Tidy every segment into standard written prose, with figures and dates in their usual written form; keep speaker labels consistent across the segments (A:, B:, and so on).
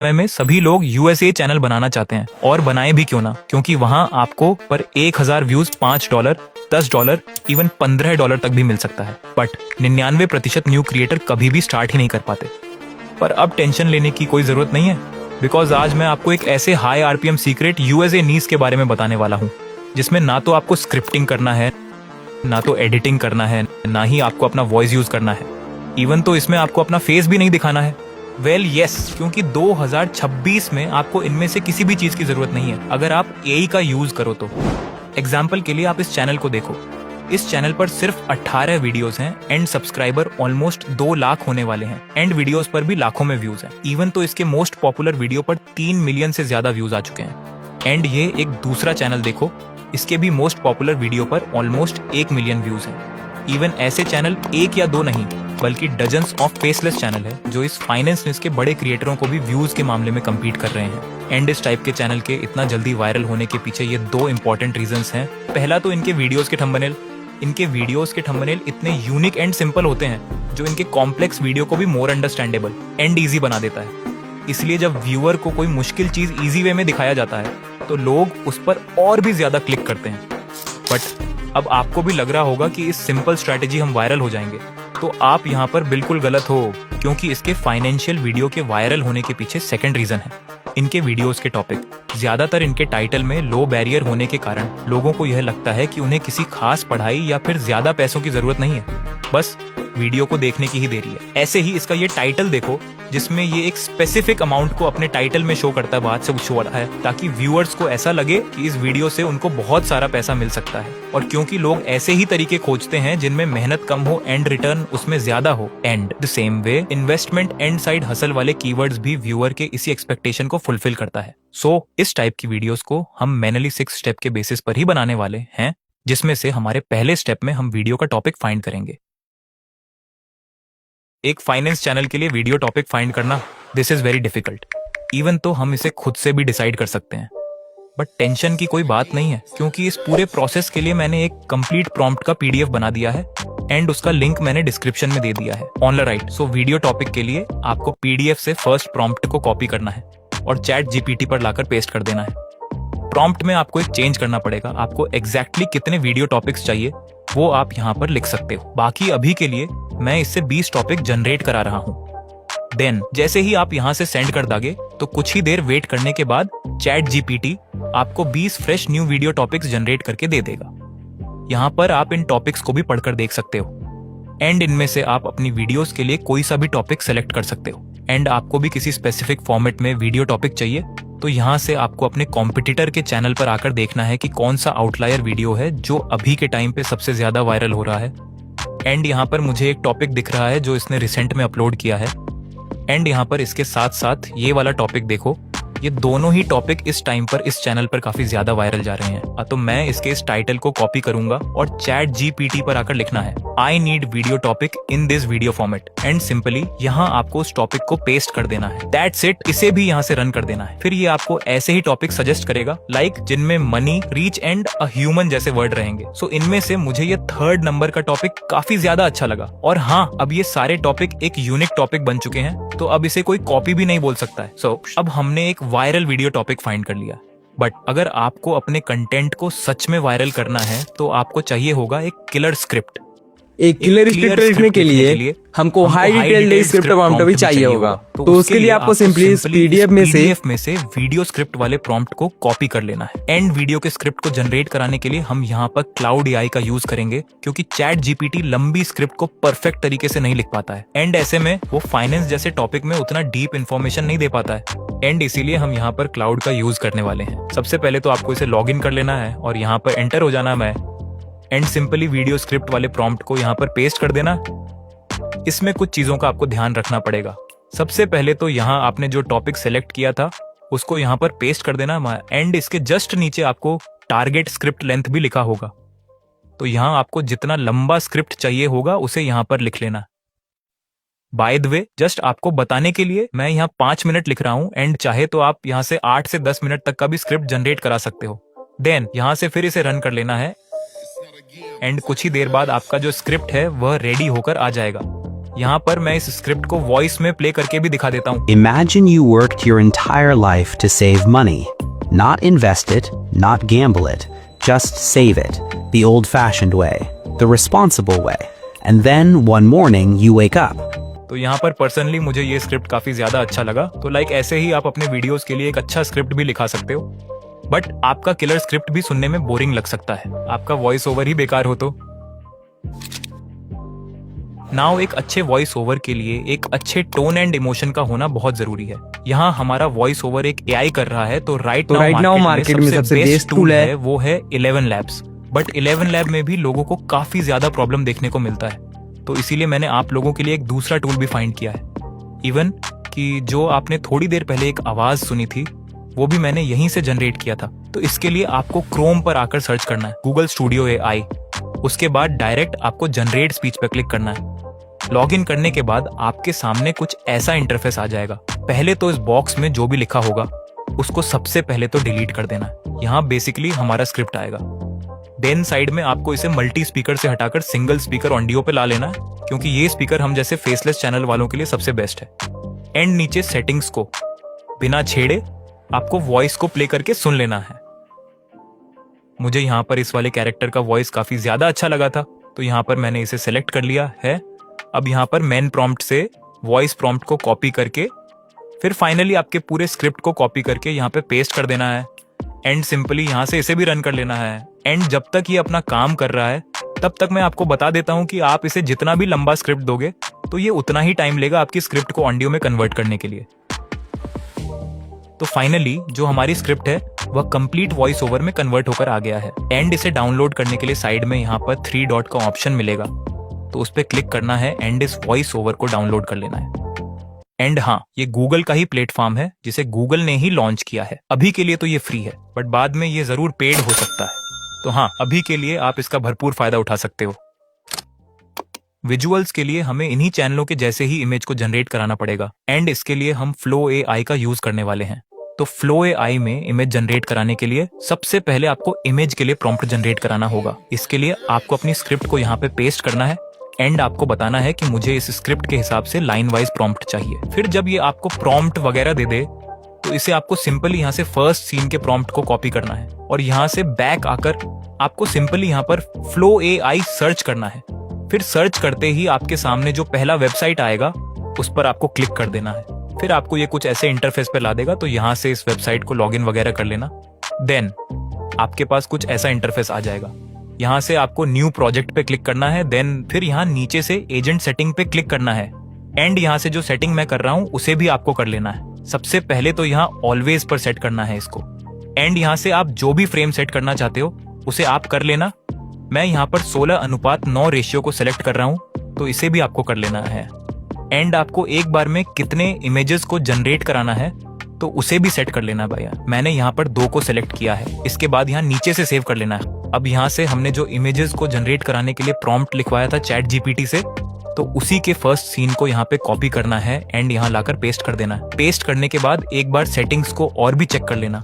A: समय में सभी लोग यूएसए चैनल बनाना चाहते हैं, और बनाए भी क्यों ना, क्योंकि वहां आपको पर 1000 व्यूज $5, $10, इवन $15 तक भी मिल सकता है। बट 99% न्यू क्रिएटर कभी भी स्टार्ट ही नहीं कर पाते। पर अब टेंशन लेने की कोई जरूरत नहीं है, बिकॉज आज मैं आपको एक ऐसे हाई आरपीएम सीक्रेट यूएसए नीस के बारे में बताने वाला हूँ, जिसमें ना तो आपको स्क्रिप्टिंग करना है, ना तो एडिटिंग करना है, ना ही आपको अपना वॉइस यूज करना है। इवन तो इसमें आपको अपना फेस भी नहीं दिखाना है। वेल यस, क्योंकि 2026 में आपको इनमें से किसी भी चीज की जरूरत नहीं है अगर आप एआई का यूज करो तो। एग्जाम्पल के लिए आप इस चैनल को देखो। इस चैनल पर सिर्फ 18 वीडियोस हैं एंड सब्सक्राइबर ऑलमोस्ट 2 लाख होने वाले हैं एंड वीडियोस पर भी लाखों में व्यूज हैं। इवन तो इसके मोस्ट पॉपुलर वीडियो पर 3 मिलियन से ज्यादा व्यूज आ चुके हैं। एंड ये एक दूसरा चैनल देखो, इसके भी मोस्ट पॉपुलर वीडियो पर ऑलमोस्ट 1 मिलियन व्यूज हैं। इवन ऐसे चैनल एक या दो नहीं, बल्कि डजन्स ऑफ फेसलेस चैनल है जो इस फाइनेंस न्यूज के बड़े क्रिएटरों को भी व्यूज के मामले में कम्पीट कर रहे हैं। एंड इस टाइप के चैनल के इतना जल्दी वायरल होने के पीछे ये 2 इंपॉर्टेंट रीजंस हैं। पहला तो इनके वीडियोस के थंबनेल। इनके वीडियोस के थंबनेल इतने यूनिक एंड सिंपल होते हैं जो इनके कॉम्प्लेक्स वीडियो को भी मोर अंडरस्टैंडेबल एंड ईजी बना देता है। इसलिए जब व्यूअर को कोई मुश्किल चीज ईजी वे में दिखाया जाता है तो लोग उस पर और भी ज्यादा क्लिक करते हैं। बट अब आपको भी लग रहा होगा कि इस सिंपल स्ट्रैटेजी हम वायरल हो जाएंगे, तो आप यहाँ पर बिल्कुल गलत हो, क्योंकि इसके फाइनेंशियल वीडियो के वायरल होने के पीछे सेकंड रीजन है इनके वीडियोस के टॉपिक। ज्यादातर इनके टाइटल में लो बैरियर होने के कारण लोगों को यह लगता है कि उन्हें किसी खास पढ़ाई या फिर ज्यादा पैसों की जरूरत नहीं है, बस वीडियो को देखने की ही देरी है। ऐसे ही इसका ये टाइटल देखो, जिसमें ये एक स्पेसिफिक अमाउंट को अपने टाइटल में शो करता है, बात से शो रहा है, ताकि व्यूअर्स को ऐसा लगे कि इस वीडियो से उनको बहुत सारा पैसा मिल सकता है। और क्योंकि लोग ऐसे ही तरीके खोजते हैं जिनमें मेहनत कम हो एंड रिटर्न उसमें ज्यादा हो, and the same way investment and side hustle वाले कीवर्ड्स भी व्यूअर के इसी एक्सपेक्टेशन को फुलफिल करता है। सो इस टाइप की वीडियोस को हम मैनुअली 6 स्टेप के बेसिस पर ही बनाने वाले हैं, जिसमें से हमारे पहले स्टेप में हम वीडियो का टॉपिक फाइंड करेंगे। एक फाइनेंस चैनल के लिए वीडियो टॉपिक फाइंड करना, this is very difficult. Even तो हम इसे खुद से भी डिसाइड कर सकते हैं, बट टेंशन की कोई बात नहीं है, क्योंकि इस पूरे प्रोसेस के लिए मैंने एक कंप्लीट प्रॉम्प्ट का पीडीएफ बना दिया है एंड उसका लिंक मैंने डिस्क्रिप्शन में दे दिया है on the right. So video topic के लिए आपको पीडीएफ से फर्स्ट प्रॉम्प्ट को कॉपी करना है और चैट जीपीटी पर लाकर पेस्ट कर देना है। प्रॉम्प्ट में आपको एक चेंज करना पड़ेगा। आपको एग्जैक्टली कितने वीडियो टॉपिक्स चाहिए वो आप यहाँ पर लिख सकते हो। बाकी अभी के लिए मैं इससे 20 टॉपिक जनरेट करा रहा हूँ। देन जैसे ही आप यहाँ से सेंड कर दोगे तो कुछ ही देर वेट करने के बाद चैट जीपीटी आपको 20 fresh new video topics generate करके दे देगा। यहाँ पर आप इन टॉपिक्स को भी पढ़कर देख सकते हो एंड इनमें से आप अपनी वीडियोस के लिए कोई सा भी टॉपिक सेलेक्ट कर सकते हो। एंड आपको भी किसी स्पेसिफिक फॉर्मेट में वीडियो टॉपिक चाहिए तो यहाँ से आपको अपने कॉम्पिटिटर के चैनल पर आकर देखना है कि कौन सा आउटलायर वीडियो है जो अभी के टाइम पे सबसे ज्यादा वायरल हो रहा है। एंड यहाँ पर मुझे एक टॉपिक दिख रहा है जो इसने रिसेंट में अपलोड किया है। एंड यहाँ पर इसके साथ साथ ये वाला टॉपिक देखो, ये दोनों ही टॉपिक इस टाइम पर इस चैनल पर काफी ज्यादा वायरल जा रहे हैं। तो मैं इसके इस टाइटल को कॉपी करूंगा और चैट जीपीटी पर आकर लिखना है I need video topic in this video format, and simply यहाँ आपको उस टॉपिक को पेस्ट कर देना है। That's it. इसे भी यहाँ से रन कर देना है। फिर ये आपको ऐसे ही टॉपिक सजेस्ट करेगा, लाइक जिनमें money, reach and a human जैसे वर्ड रहेंगे। सो इनमें से मुझे ये 3rd नंबर का टॉपिक काफी ज्यादा अच्छा लगा। और हाँ, अब ये सारे टॉपिक एक यूनिक टॉपिक बन चुके हैं, तो अब इसे कोई कॉपी भी नहीं बोल सकता है। सो अब हमने एक वायरल वीडियो टॉपिक फाइंड कर लिया। बट अगर आपको अपने कंटेंट को सच में वायरल करना है तो आपको चाहिए होगा एक किलर स्क्रिप्ट।
B: एक क्लियर स्क्रिप्ट लिखने के लिए हमको हाई डिटेल स्क्रिप्ट प्रॉम्प्ट भी चाहिए होगा। तो उसके लिए आपको सिंपली पीडीएफ में से
A: वीडियो स्क्रिप्ट वाले प्रॉम्प्ट को कॉपी कर लेना है। एंड वीडियो के स्क्रिप्ट को जनरेट कराने के लिए हम यहाँ पर क्लाउड एआई का यूज करेंगे, क्योंकि चैट जीपीटी लंबी स्क्रिप्ट को परफेक्ट तरीके से नहीं लिख पाता है। एंड ऐसे में वो फाइनेंस जैसे टॉपिक में उतना डीप इन्फॉर्मेशन नहीं दे पाता है। एंड इसीलिए हम यहाँ पर क्लाउड का यूज करने वाले हैं। सबसे पहले तो आपको इसे लॉग इन कर लेना है और यहाँ पर एंटर हो जाना है एंड सिंपली वीडियो स्क्रिप्ट वाले प्रॉम्प्ट को यहाँ पर पेस्ट कर देना। इसमें कुछ चीजों का आपको ध्यान रखना पड़ेगा। सबसे पहले तो यहाँ आपने जो टॉपिक सेलेक्ट किया था उसको यहाँ पर पेस्ट कर देना एंड इसके जस्ट नीचे आपको टारगेट स्क्रिप्ट लेंथ भी लिखा होगा। तो यहाँ आपको जितना लंबा स्क्रिप्ट चाहिए होगा उसे यहाँ पर लिख लेना। बाय द वे, जस्ट आपको बताने के लिए मैं यहाँ 5 मिनट लिख रहा हूँ एंड चाहे तो आप यहाँ से 8 से 10 मिनट तक का भी स्क्रिप्ट जनरेट करा सकते हो। देन यहाँ से फिर इसे रन कर लेना है एंड कुछ ही देर बाद आपका जो स्क्रिप्ट है वह रेडी होकर आ जाएगा। यहाँ पर मैं इस स्क्रिप्ट को वॉइस में प्ले करके भी दिखा देता हूँ।
C: Imagine you worked your entire life to save money. Not invest it, not gamble it, just save it. The old-fashioned way, the responsible way. And then one morning you wake up.
A: तो यहाँ पर personally मुझे ये script काफी ज्यादा अच्छा लगा। तो लाइक ऐसे ही आप अपने वीडियोस के लिए एक अच्छा स्क्रिप्ट भी लिखा सकते हो, बट आपका किलर स्क्रिप्ट भी सुनने में बोरिंग लग सकता है, आपका वॉइस ओवर ही बेकार हो तो। नाउ एक अच्छे वॉइस ओवर के लिए एक अच्छे टोन एंड इमोशन का होना बहुत जरूरी है। यहाँ हमारा वॉइस ओवर एक एआई कर रहा है, तो राइट नाउ मार्केट में सबसे बेस्ट टूल है वो है 11 लैब्स। बट 11 लैब में भी लोगों को काफी ज्यादा प्रॉब्लम देखने को मिलता है, तो इसीलिए मैंने आप लोगों के लिए एक दूसरा टूल भी फाइंड किया है। इवन कि जो आपने थोड़ी देर पहले एक आवाज सुनी थी वो भी मैंने यहीं से जनरेट किया था। तो इसके लिए आपको क्रोम पर आकर सर्च करना है गूगल स्टूडियो AI। उसके बाद डायरेक्ट आपको जनरेट स्पीच पर क्लिक करना है। लॉग इन करने के बाद आपके सामने कुछ ऐसा इंटरफेस आ जाएगा। पहले तो इस बॉक्स में जो भी लिखा होगा उसको सबसे पहले तो डिलीट कर देना है। यहाँ बेसिकली हमारा स्क्रिप्ट आएगा। देन साइड में आपको इसे मल्टी स्पीकर से हटाकर सिंगल स्पीकर ऑडियो पे ला लेना है, क्योंकि ये स्पीकर हम जैसे फेसलेस चैनल वालों के लिए सबसे बेस्ट है। एंड नीचे सेटिंग्स को बिना छेड़े आपको वॉइस को प्ले करके सुन लेना है। मुझे यहाँ पर इस वाले कैरेक्टर का वॉइस काफी ज्यादा अच्छा लगा था, तो यहाँ पर मैंने इसे सेलेक्ट कर लिया है। अब यहाँ पर मेन प्रॉम्प्ट से वॉइस प्रॉम्प्ट को कॉपी करके फिर फाइनली आपके पूरे स्क्रिप्ट को कॉपी करके यहाँ पे पेस्ट कर देना है। एंड सिंपली यहाँ से इसे भी रन कर लेना है। एंड जब तक ये अपना काम कर रहा है तब तक मैं आपको बता देता हूँ कि आप इसे जितना भी लंबा स्क्रिप्ट दोगे तो ये उतना ही टाइम लेगा आपकी स्क्रिप्ट को ऑडियो में कन्वर्ट करने के लिए। तो फाइनली जो हमारी स्क्रिप्ट है वह कंप्लीट वॉइस ओवर में कन्वर्ट होकर आ गया है। एंड इसे डाउनलोड करने के लिए साइड में यहाँ पर 3 डॉट का ऑप्शन मिलेगा, तो उस पर क्लिक करना है एंड इस वॉइस ओवर को डाउनलोड कर लेना है। एंड हाँ, ये गूगल का ही प्लेटफॉर्म है जिसे गूगल ने ही लॉन्च किया है। अभी के लिए तो ये फ्री है, बट बाद में ये जरूर पेड हो सकता है। तो हाँ, अभी के लिए आप इसका भरपूर फायदा उठा सकते हो। विजुअल्स के लिए हमें इन्हीं चैनलों के जैसे ही इमेज को जनरेट कराना पड़ेगा। एंड इसके लिए हम फ्लो AI का यूज करने वाले हैं। तो फ्लो AI में इमेज जनरेट कराने के लिए सबसे पहले आपको इमेज के लिए प्रॉम्प्ट जनरेट कराना होगा। इसके लिए आपको अपनी स्क्रिप्ट को यहाँ पे पेस्ट करना है एंड आपको बताना है कि मुझे इस स्क्रिप्ट के हिसाब से लाइन वाइज प्रॉम्प्ट चाहिए। फिर जब ये आपको प्रॉम्प्ट वगैरह दे दे तो इसे आपको सिंपली यहाँ से फर्स्ट सीन के प्रॉम्प्ट को कॉपी करना है और यहाँ से बैक आकर आपको सिंपली यहाँ पर फ्लो AI सर्च करना है। फिर सर्च करते ही आपके सामने जो पहला वेबसाइट आएगा उस पर आपको क्लिक कर देना है। फिर आपको ये कुछ ऐसे इंटरफेस पे ला देगा, तो यहाँ से इस वेबसाइट को लॉगिन वगैरह कर लेना। देन आपके पास कुछ ऐसा इंटरफेस आ जाएगा। यहाँ से आपको न्यू प्रोजेक्ट पे क्लिक करना है। देन फिर यहाँ नीचे से एजेंट सेटिंग पे क्लिक करना है एंड यहाँ से जो सेटिंग मैं कर रहा हूँ उसे भी आपको कर लेना है। सबसे पहले तो यहाँ ऑलवेज पर सेट करना है इसको। एंड यहाँ से आप जो भी फ्रेम सेट करना चाहते हो उसे आप कर लेना। मैं यहाँ पर 16:9 रेशियो को सिलेक्ट कर रहा हूँ, तो इसे भी आपको कर लेना है। एंड आपको एक बार में कितने इमेजेस को जनरेट कराना है तो उसे भी सेट कर लेना भैया। मैंने यहाँ पर 2 को सिलेक्ट किया है। इसके बाद यहाँ नीचे से सेव कर लेना है। अब यहाँ से हमने जो इमेजेस को जनरेट कराने के लिए प्रॉम्प्ट लिखवाया था चैट GPT से, तो उसी के फर्स्ट सीन को यहाँ पे कॉपी करना है एंड यहाँ लाकर पेस्ट कर देना है। पेस्ट करने के बाद एक बार सेटिंग्स को और भी चेक कर लेना।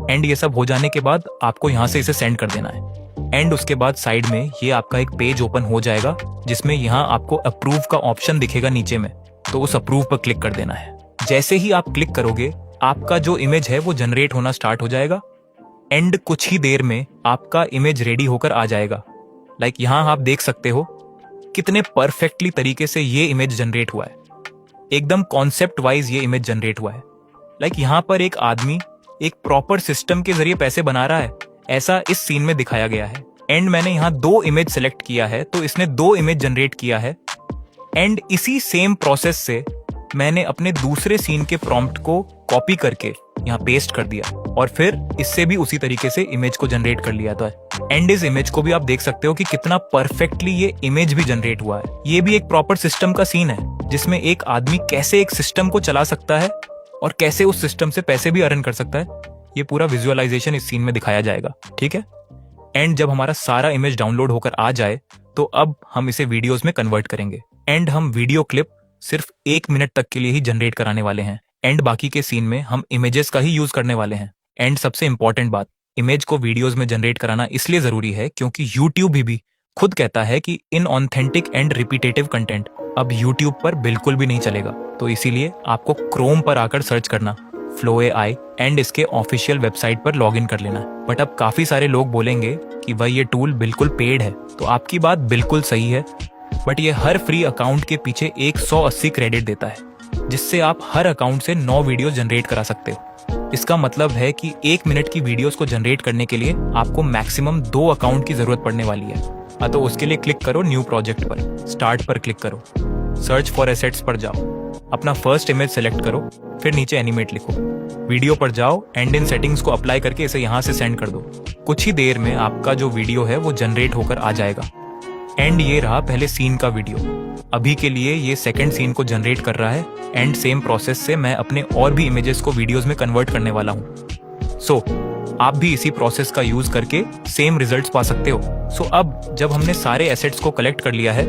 A: एंड ये सब हो जाने के बाद आपको यहाँ से इसे सेंड कर देना है। एंड उसके बाद साइड में ये आपका एक पेज ओपन हो जाएगा जिसमें यहाँ आपको अप्रूव का ऑप्शन दिखेगा नीचे में, तो उस अप्रूव पर क्लिक कर देना है। जैसे ही आप क्लिक करोगे आपका जो इमेज है वो जनरेट होना स्टार्ट हो जाएगा। एंड कुछ ही देर में आपका इमेज रेडी होकर आ जाएगा। लाइक यहाँ आप देख सकते हो कितने परफेक्टली तरीके से ये इमेज जनरेट हुआ है। एकदम कॉन्सेप्ट वाइज ये इमेज जनरेट हुआ है। लाइक यहाँ पर एक आदमी एक प्रॉपर सिस्टम के जरिए पैसे बना रहा है, ऐसा इस सीन में दिखाया गया है। एंड मैंने यहाँ 2 इमेज सेलेक्ट किया है, तो इसने 2 इमेज जनरेट किया है। एंड इसी सेम प्रोसेस से मैंने अपने दूसरे सीन के प्रॉम्प्ट को कॉपी करके यहाँ पेस्ट कर दिया और फिर इससे भी उसी तरीके से इमेज को जनरेट कर लिया था। एंड इस इमेज को भी आप देख सकते हो कि कितना परफेक्टली ये इमेज भी जनरेट हुआ है। ये भी एक प्रॉपर सिस्टम का सीन है जिसमें एक आदमी कैसे एक सिस्टम को चला सकता है और कैसे उस सिस्टम से पैसे भी अर्न कर सकता है। ये पूरा विजुअलाइजेशन इस सीन में दिखाया जाएगा, ठीक है। एंड जब हमारा सारा इमेज डाउनलोड होकर आ जाए तो अब हम इसे वीडियोस में कन्वर्ट करेंगे। एंड हम वीडियो क्लिप सिर्फ 1 मिनट तक के लिए ही जनरेट कराने वाले हैं। एंड बाकी के सीन में हम इमेजेस का ही यूज करने वाले हैं। एंड सबसे इंपॉर्टेंट बात, इमेज को वीडियोस में जनरेट कराना इसलिए जरूरी है क्योंकि यूट्यूब भी खुद कहता है कि इनऑथेंटिक एंड रिपीटेटिव कंटेंट अब YouTube पर बिल्कुल भी नहीं चलेगा, तो इसीलिए आपको क्रोम पर आकर सर्च करना फ्लो AI एंड इसके ऑफिशियल वेबसाइट पर लॉगिन कर लेना है। बट अब काफी सारे लोग बोलेंगे कि भाई ये टूल बिल्कुल पेड है, तो आपकी बात बिल्कुल सही है, बट ये हर फ्री अकाउंट के पीछे 180 क्रेडिट देता है, जिससे आप हर अकाउंट से 9 वीडियो जनरेट करा सकते हो। इसका मतलब है कि 1 मिनट की वीडियोस को जनरेट करने के लिए आपको मैक्सिमम 2 अकाउंट की जरूरत पड़ने वाली है। तो उसके लिए क्लिक करो न्यू प्रोजेक्ट पर, स्टार्ट पर क्लिक करो, सर्च फॉर एसेट्स पर जाओ, अपना फर्स्ट इमेज सेलेक्ट करो, फिर नीचे एनिमेट लिखो, वीडियो पर जाओ, एंड इन सेटिंग्स को अप्लाई करके इसे यहाँ से सेंड कर दो। कुछ ही देर में आपका जो वीडियो है वो जनरेट होकर आ जाएगा। एंड ये रहा पहले सीन का वीडियो। अभी के लिए ये सेकंड सीन को जनरेट कर रहा है, एंड सेम प्रोसेस से मैं अपने और भी इमेजेस को वीडियोस में कन्वर्ट करने वाला हूँ। सो आप भी इसी प्रोसेस का यूज करके सेम रिजल्ट्स पा सकते हो। सो अब जब हमने सारे एसेट्स को कलेक्ट कर लिया है,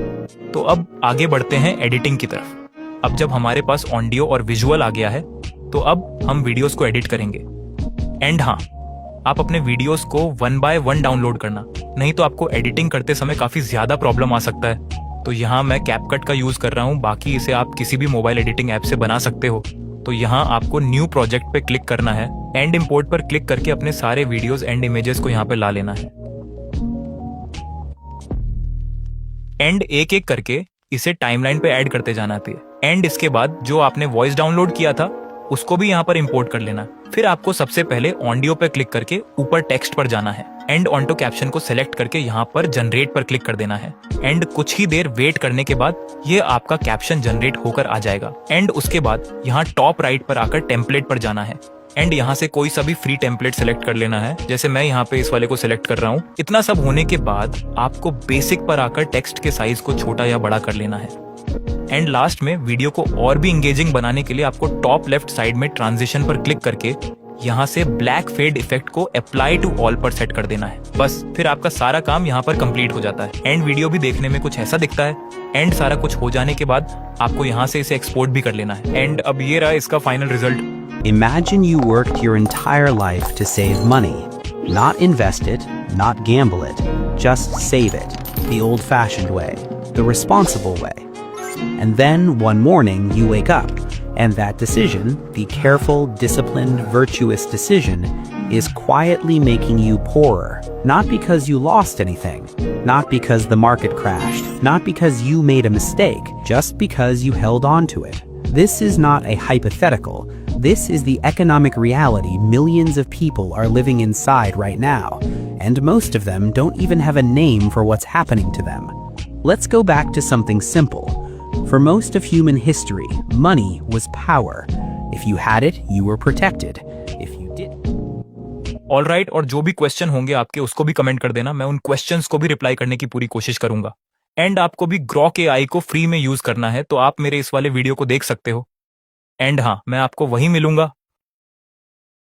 A: तो अब आगे बढ़ते हैं एडिटिंग की तरफ। अब जब हमारे पास ऑडियो और विजुअल आ गया है, तो अब हम वीडियोस को एडिट करेंगे। एंड हाँ, आप अपने वीडियोस को 1 by 1 डाउनलोड करना, नहीं तो आपको एडिटिंग करते समय काफी ज्यादा प्रॉब्लम आ सकता है। तो यहाँ मैं कैपकट का यूज कर रहा हूँ, बाकी इसे आप किसी भी मोबाइल एडिटिंग ऐप से बना सकते हो। तो यहाँ आपको न्यू प्रोजेक्ट पे क्लिक करना है, एंड इंपोर्ट पर क्लिक करके अपने सारे वीडियोस एंड इमेजेस को यहाँ पे ला लेना है। एंड एक एक करके इसे टाइमलाइन पे ऐड करते जाना है। एंड इसके बाद जो आपने वॉइस डाउनलोड किया था उसको भी यहाँ पर इंपोर्ट कर लेना। फिर आपको सबसे पहले ऑडियो पे क्लिक करके ऊपर टेक्स्ट पर जाना है, एंड ऑन्टो कैप्शन को सेलेक्ट करके यहाँ पर जनरेट पर क्लिक कर देना है। एंड कुछ ही देर वेट करने के बाद ये आपका कैप्शन जनरेट होकर आ जाएगा। एंड उसके बाद यहाँ टॉप राइट पर आकर टेम्पलेट पर जाना है, एंड यहाँ से कोई सा भी फ्री टेम्पलेट सेलेक्ट कर लेना है, जैसे मैं यहाँ पे इस वाले को सेलेक्ट कर रहा हूँ। इतना सब होने के बाद आपको बेसिक पर आकर टेक्स्ट के साइज को छोटा या बड़ा कर लेना है। एंड लास्ट में वीडियो को और भी इंगेजिंग बनाने के लिए आपको टॉप लेफ्ट साइड में ट्रांजिशन पर क्लिक करके यहाँ से ब्लैक फेड इफेक्ट को अप्लाई टू ऑल पर सेट कर देना है। बस फिर आपका सारा काम यहाँ पर कंप्लीट हो जाता है। एंड वीडियो भी देखने में कुछ ऐसा दिखता है। एंड सारा कुछ हो जाने के बाद आपको यहाँ से इसे एक्सपोर्ट भी कर लेना है। एंड अब ये रहा इसका final result.
C: Imagine you worked your entire life to save money. Not invest it, not gamble it, just save it. The old-fashioned way, the responsible way. And then one morning you wake up, and that decision, the careful, disciplined, virtuous decision, is quietly making you poorer. Not because you lost anything, not because the market crashed, not because you made a mistake, just because you held on to it. This is not a hypothetical. This is the economic reality millions of people are living inside right now, and most of them don't even have a name for what's happening to them. Let's go back to something simple. For most of human history, money was power. If you had it, you were protected. If you didn't.
A: All right, और जो भी question होंगे आपके उसको भी comment कर देना, मैं उन क्वेश्चंस को भी रिप्लाई करने की पूरी कोशिश करूंगा। एंड आपको भी ग्रॉक AI को फ्री में यूज करना है, तो आप मेरे इस वाले वीडियो को देख सकते हो। एंड हाँ, मैं आपको वहीं मिलूंगा